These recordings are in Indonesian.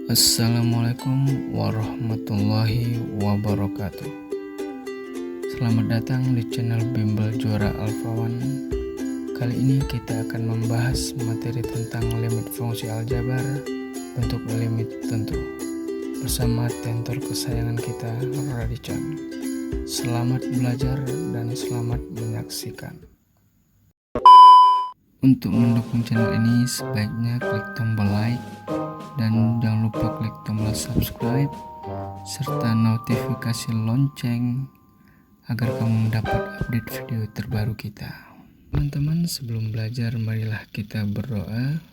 Assalamualaikum warahmatullahi wabarakatuh. Selamat datang di channel Bimbel Juara Alfawan. Kali ini kita akan membahas materi tentang limit fungsi aljabar bentuk limit tentu bersama tentor kesayangan kita, Radichan. Selamat belajar dan selamat menyaksikan. Untuk mendukung channel ini sebaiknya klik tombol like dan jangan lupa klik tombol subscribe serta notifikasi lonceng agar kamu mendapat update video terbaru kita. Teman-teman, sebelum belajar marilah kita berdoa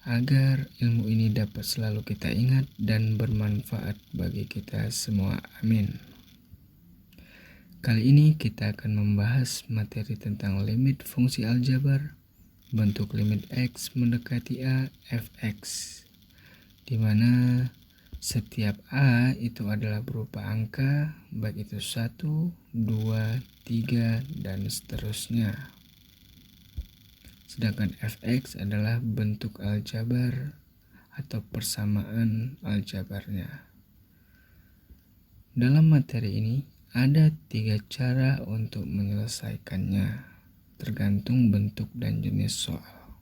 agar ilmu ini dapat selalu kita ingat dan bermanfaat bagi kita semua. Amin. Kali ini kita akan membahas materi tentang limit fungsi aljabar bentuk limit X mendekati A fx, di mana setiap A itu adalah berupa angka, baik itu 1, 2, 3, dan seterusnya. Sedangkan fx adalah bentuk aljabar atau persamaan aljabarnya. Dalam materi ini ada 3 cara untuk menyelesaikannya, tergantung bentuk dan jenis soal.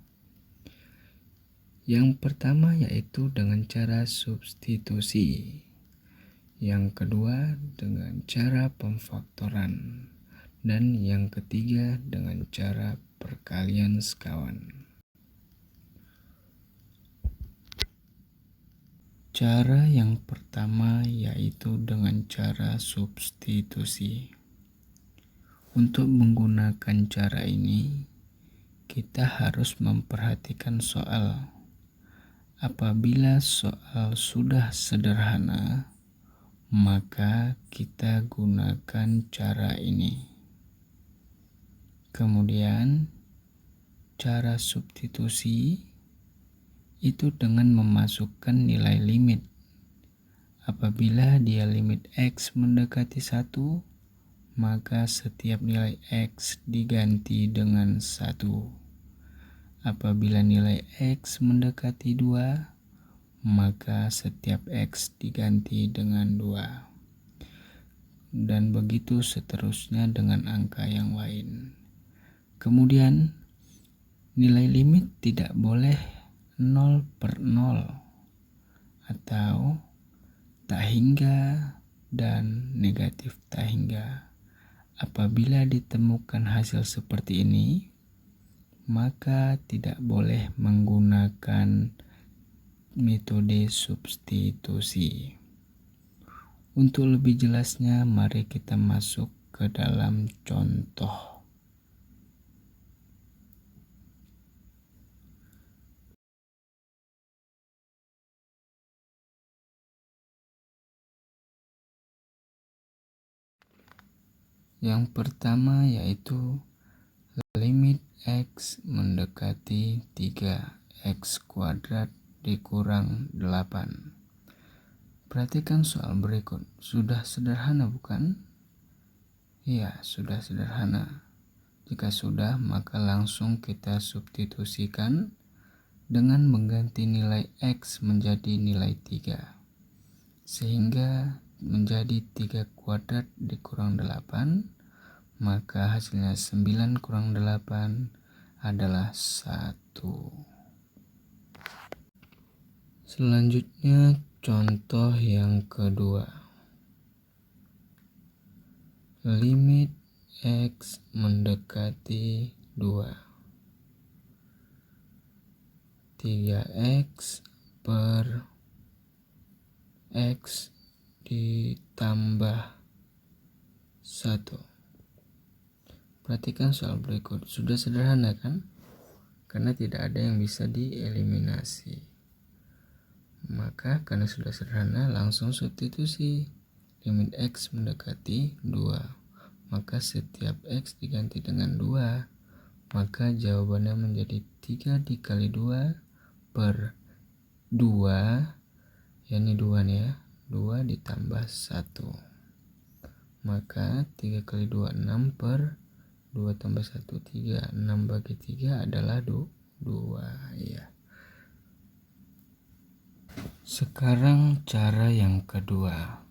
Yang pertama yaitu dengan cara substitusi. Yang kedua dengan cara pemfaktoran. Dan yang ketiga dengan cara perkalian sekawan. Cara yang pertama yaitu dengan cara substitusi. Untuk menggunakan cara ini, kita harus memperhatikan soal. Apabila soal sudah sederhana, maka kita gunakan cara ini. Kemudian, cara substitusi itu dengan memasukkan nilai limit. Apabila dia limit X mendekati 1, maka setiap nilai X diganti dengan 1. Apabila nilai X mendekati 2, maka setiap X diganti dengan 2. Dan begitu seterusnya dengan angka yang lain. Kemudian, nilai limit tidak boleh 0/0 atau tak hingga dan negatif tak hingga. Apabila ditemukan hasil seperti ini, maka tidak boleh menggunakan metode substitusi. Untuk lebih jelasnya, mari kita masuk ke dalam contoh. Yang pertama yaitu limit X mendekati 3x kuadrat dikurang 8. Perhatikan soal berikut. Sudah sederhana bukan? Ya, sudah sederhana. Jika sudah, maka langsung kita substitusikan dengan mengganti nilai X menjadi nilai 3. Sehingga menjadi 3 kuadrat dikurang 8, maka hasilnya 9 kurang 8 adalah 1. Selanjutnya contoh yang kedua. Limit X mendekati 2. 3x per X ditambah 1. Perhatikan soal berikut. Sudah sederhana kan? Karena tidak ada yang bisa dieliminasi. Maka karena sudah sederhana, langsung substitusi. Limit X mendekati 2. Maka setiap X diganti dengan 2. Maka jawabannya menjadi 3 dikali 2 per 2. Ya, ini 2 nih ya. 2 ditambah 1. Maka 3 kali 2 6 per 2 tambah 1 3. 6 bagi 3 adalah 2. Ya. Sekarang cara yang kedua,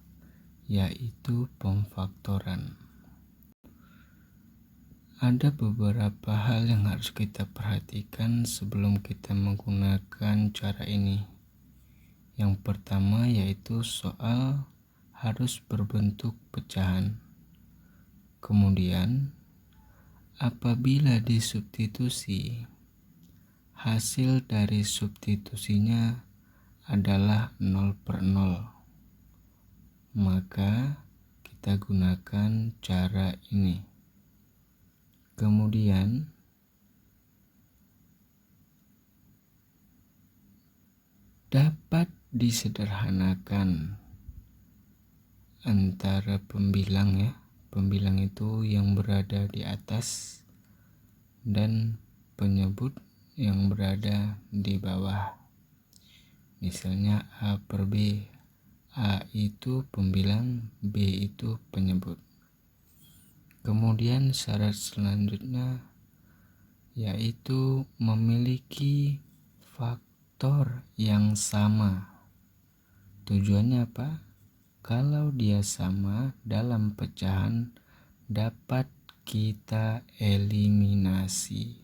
yaitu pemfaktoran. Ada beberapa hal yang harus kita perhatikan sebelum kita menggunakan cara ini. Yang pertama yaitu soal harus berbentuk pecahan. Kemudian, apabila disubstitusi, hasil dari substitusinya adalah 0/0, maka kita gunakan cara ini. Kemudian dapat disederhanakan antara pembilang ya. Pembilang itu yang berada di atas dan penyebut yang berada di bawah. Misalnya A per B. A itu pembilang, B itu penyebut. Kemudian syarat selanjutnya yaitu memiliki faktor yang sama. Tujuannya apa? Kalau dia sama dalam pecahan dapat kita eliminasi.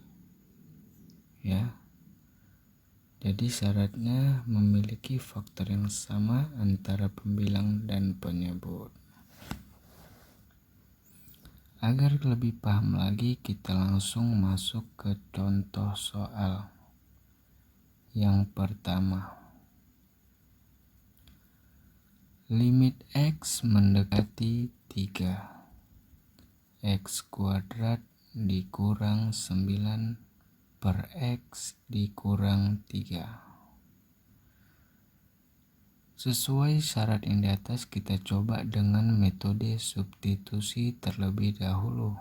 Ya. Jadi syaratnya memiliki faktor yang sama antara pembilang dan penyebut. Agar lebih paham lagi, kita langsung masuk ke contoh soal. Yang pertama, limit X mendekati 3, X kuadrat dikurang 9 per X dikurang 3. Sesuai syarat yang di atas, kita coba dengan metode substitusi terlebih dahulu.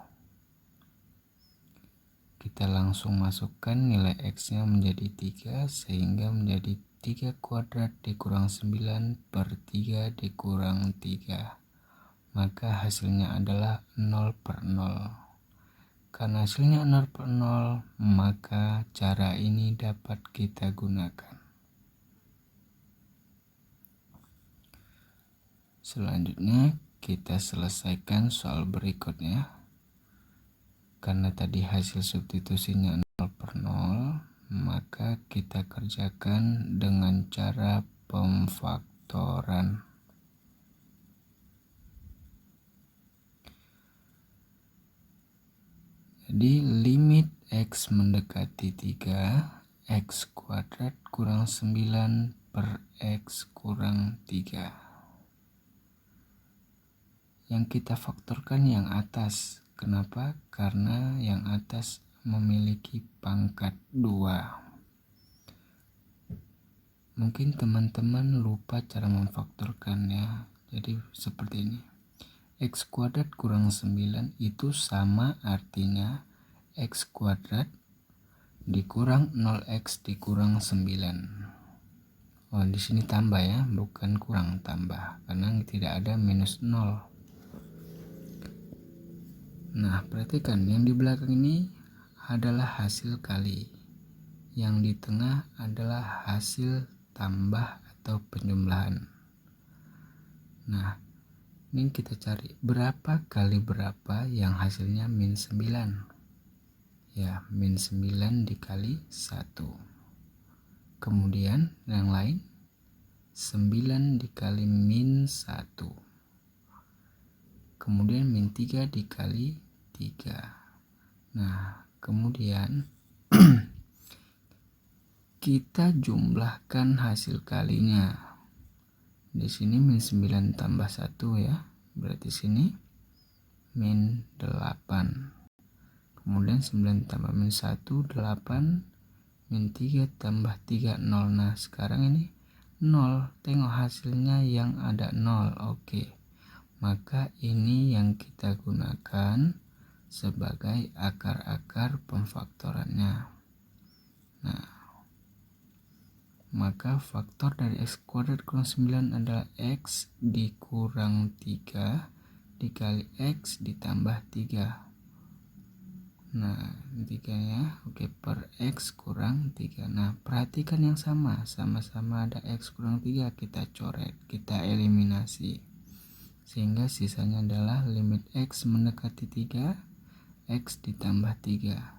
Kita langsung masukkan nilai X-nya menjadi 3 sehingga menjadi 3 kuadrat dikurang 9 per 3 dikurang 3. Maka hasilnya adalah 0/0. Karena hasilnya 0/0, maka cara ini dapat kita gunakan. Selanjutnya kita selesaikan soal berikutnya. Karena tadi hasil substitusinya 0/0, maka kita kerjakan dengan cara pemfaktoran. Jadi limit X mendekati 3, X kuadrat kurang 9 per X kurang 3. Yang kita faktorkan yang atas. Kenapa? Karena yang atas memiliki pangkat 2. Mungkin teman-teman lupa cara memfaktorkannya. Jadi seperti ini. X kuadrat kurang 9 itu sama artinya X kuadrat dikurang 0x dikurang 9. Oh, di sini tambah ya, bukan kurang, tambah. Karena tidak ada minus 0. Nah, perhatikan yang di belakang ini adalah hasil kali. Yang di tengah adalah hasil tambah atau penjumlahan. Nah, ini kita cari berapa kali berapa yang hasilnya min 9. Ya, min 9 dikali 1. Kemudian yang lain 9 dikali min 1. Kemudian min 3 dikali 3. Nah, kemudian kita jumlahkan hasil kalinya. Di sini min 9 tambah 1 ya. Berarti sini min 8. Kemudian 9 tambah min 1 8. Min 3 tambah 3 0. Nah, sekarang ini 0. Tengok hasilnya yang ada 0. Oke. Maka ini yang kita gunakan sebagai akar-akar pemfaktorannya. Nah, maka faktor dari X kuadrat kurang 9 adalah X dikurang 3 dikali X ditambah 3. Nah, 3 ya. Oke, per X kurang 3. Nah, perhatikan yang sama-sama ada X kurang 3, kita coret, kita eliminasi. Sehingga sisanya adalah limit X mendekati 3, X ditambah 3.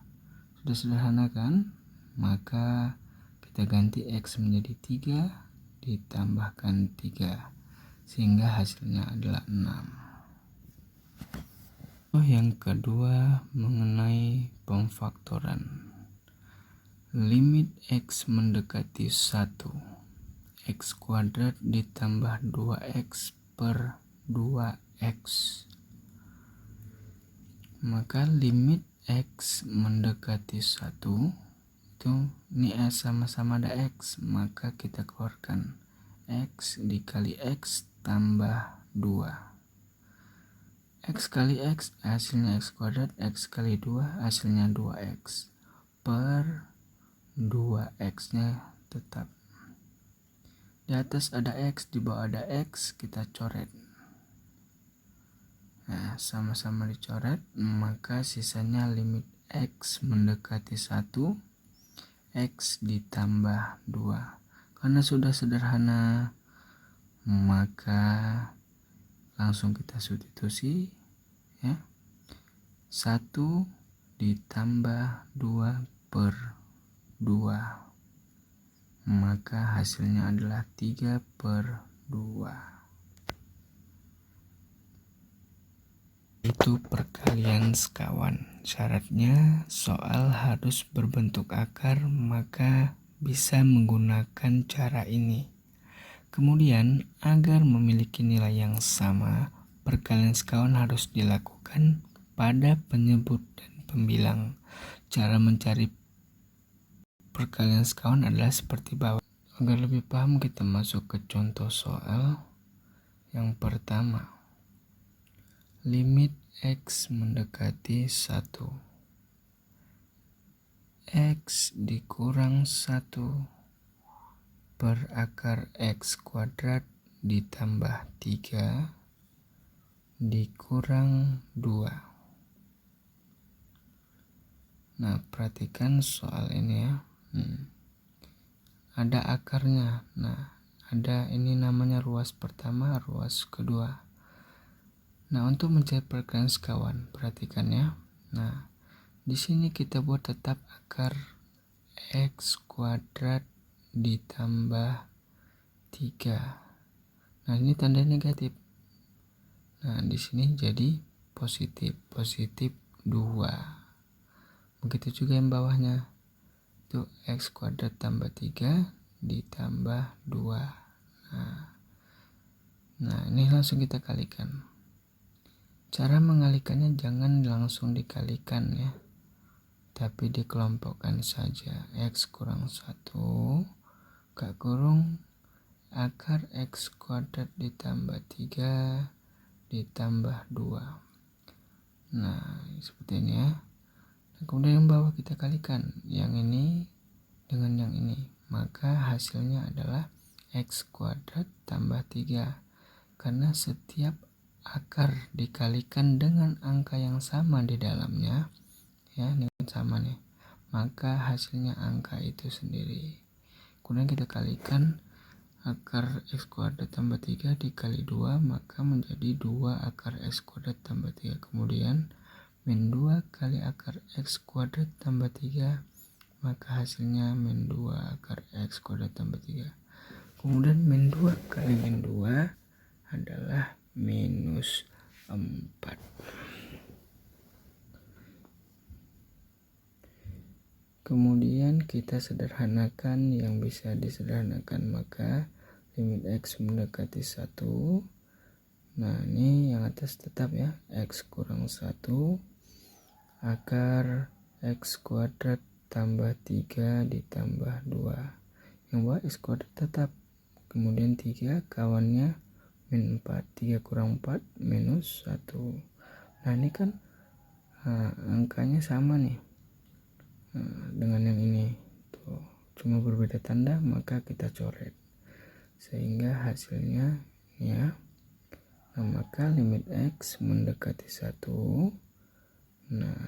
Sudah sederhana kan? Maka kita ganti X menjadi 3 ditambahkan 3. Sehingga hasilnya adalah 6. Yang kedua mengenai pemfaktoran. Limit X mendekati 1, X kuadrat ditambah 2X per 2X. Maka limit X mendekati 1 itu ini sama-sama ada X, maka kita keluarkan X dikali X tambah 2. X kali X hasilnya X kuadrat, X kali 2 hasilnya 2X per 2X nya tetap. Di atas ada X, di bawah ada X, kita coret. Nah, sama-sama dicoret, maka sisanya limit X mendekati 1, X ditambah 2. Karena sudah sederhana, maka langsung kita substitusi ya. 1 ditambah 2 per 2, maka hasilnya adalah 3 per 2. Itu perkalian sekawan. Syaratnya soal harus berbentuk akar, maka bisa menggunakan cara ini. Kemudian, agar memiliki nilai yang sama, perkalian sekawan harus dilakukan pada penyebut dan pembilang. Cara mencari perkalian sekawan adalah seperti bawah. Agar lebih paham, kita masuk ke contoh soal yang pertama. Limit X mendekati 1. X dikurang 1 per akar X kuadrat ditambah 3 dikurang 2. Nah, perhatikan soal ini ya. Ada akarnya. Nah, ada ini namanya ruas pertama, ruas kedua. Nah, untuk mencari perkalian sekawan, perhatikan ya. Nah, di sini kita buat tetap akar X kuadrat ditambah 3. Nah, ini tanda negatif. Nah, di sini jadi positif 2. Begitu juga yang bawahnya. Itu X kuadrat tambah 3 ditambah 2. Nah, ini langsung kita kalikan. Cara mengalikannya jangan langsung dikalikan ya, tapi dikelompokkan saja. X kurang 1 gak kurung akar X kuadrat ditambah 3 ditambah 2. Nah, seperti ini ya. Nah, kemudian yang bawah kita kalikan yang ini dengan yang ini, maka hasilnya adalah X kuadrat tambah 3. Karena setiap akar dikalikan dengan angka yang sama di dalamnya ya, ini sama nih, maka hasilnya angka itu sendiri. Kemudian kita kalikan akar X kuadrat tambah 3 dikali 2, maka menjadi 2 akar X kuadrat tambah 3. Kemudian min 2 kali akar X kuadrat tambah 3, maka hasilnya min 2 akar X kuadrat tambah 3. Kemudian min 2 kali min 2 adalah minus 4. Kemudian kita sederhanakan yang bisa disederhanakan, maka limit X mendekati 1. Nah, ini yang atas tetap ya, X kurang 1 akar X kuadrat tambah 3 ditambah 2. Yang bawah X kuadrat tetap. Kemudian 3 kawannya min 4. 3 kurang 4 minus 1. Nah, ini kan angkanya sama nih dengan yang ini tuh, cuma berbeda tanda, maka kita coret sehingga hasilnya ya. Nah, maka limit X mendekati 1. Nah,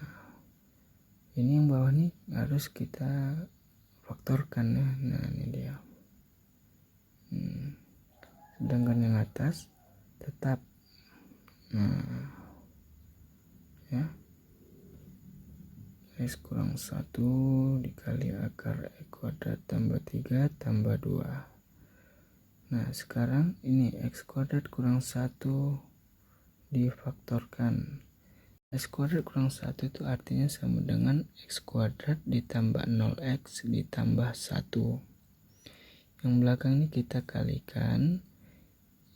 Ini yang bawah nih harus kita faktorkan ya. Nah ini dia. Sedangkan yang atas tetap. Nah ya, X kurang 1 dikali akar X kuadrat tambah 3 tambah 2. Nah sekarang ini X kuadrat kurang 1 difaktorkan. X kuadrat kurang 1 itu artinya sama dengan X kuadrat ditambah 0x ditambah 1. Yang belakang ini kita kalikan,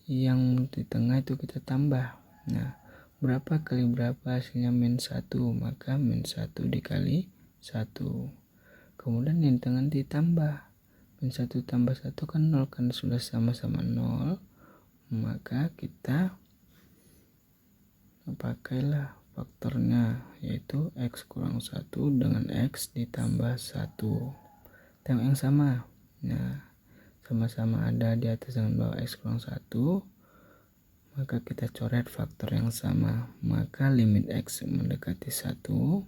yang di tengah itu kita tambah. Nah berapa kali berapa hasilnya min 1, maka min 1 dikali 1. Kemudian yang di tengah ditambah, min 1 tambah 1 kan 0, kan sudah sama-sama 0, maka kita pakailah faktornya, yaitu X kurang 1 dengan X ditambah 1. Tema yang sama. Nah sama-sama ada di atas dengan bawah X kurang 1, maka kita coret faktor yang sama. Maka limit X mendekati 1,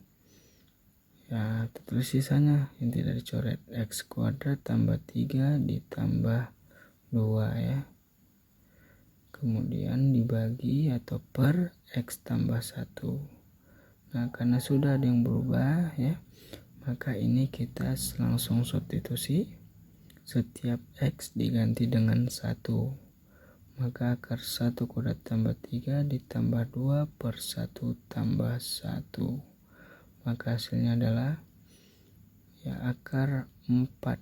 ya tertulis sisanya yang tidak dicoret, X kuadrat tambah 3 ditambah 2 ya. Kemudian dibagi atau per X tambah 1. Nah karena sudah ada yang berubah ya, maka ini kita langsung substitusi. Setiap X diganti dengan 1, maka akar 1 kuadrat tambah 3 ditambah 2 per 1 tambah 1. Maka hasilnya adalah ya akar 4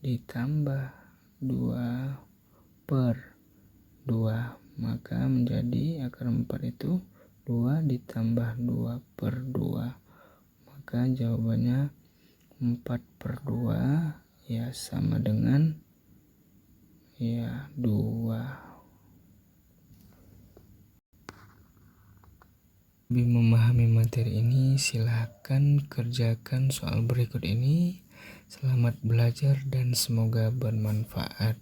ditambah 2 per 2, maka menjadi akar 4 itu 2 ditambah 2 per 2, maka jawabannya 4 per 2 ya sama dengan ya 2. Lebih memahami materi ini silahkan kerjakan soal berikut ini. Selamat belajar dan semoga bermanfaat.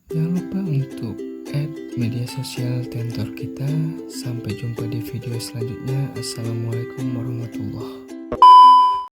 Jangan lupa untuk add media sosial Tentor kita. Sampai jumpa di video selanjutnya. Assalamualaikum warahmatullahi wabarakatuh.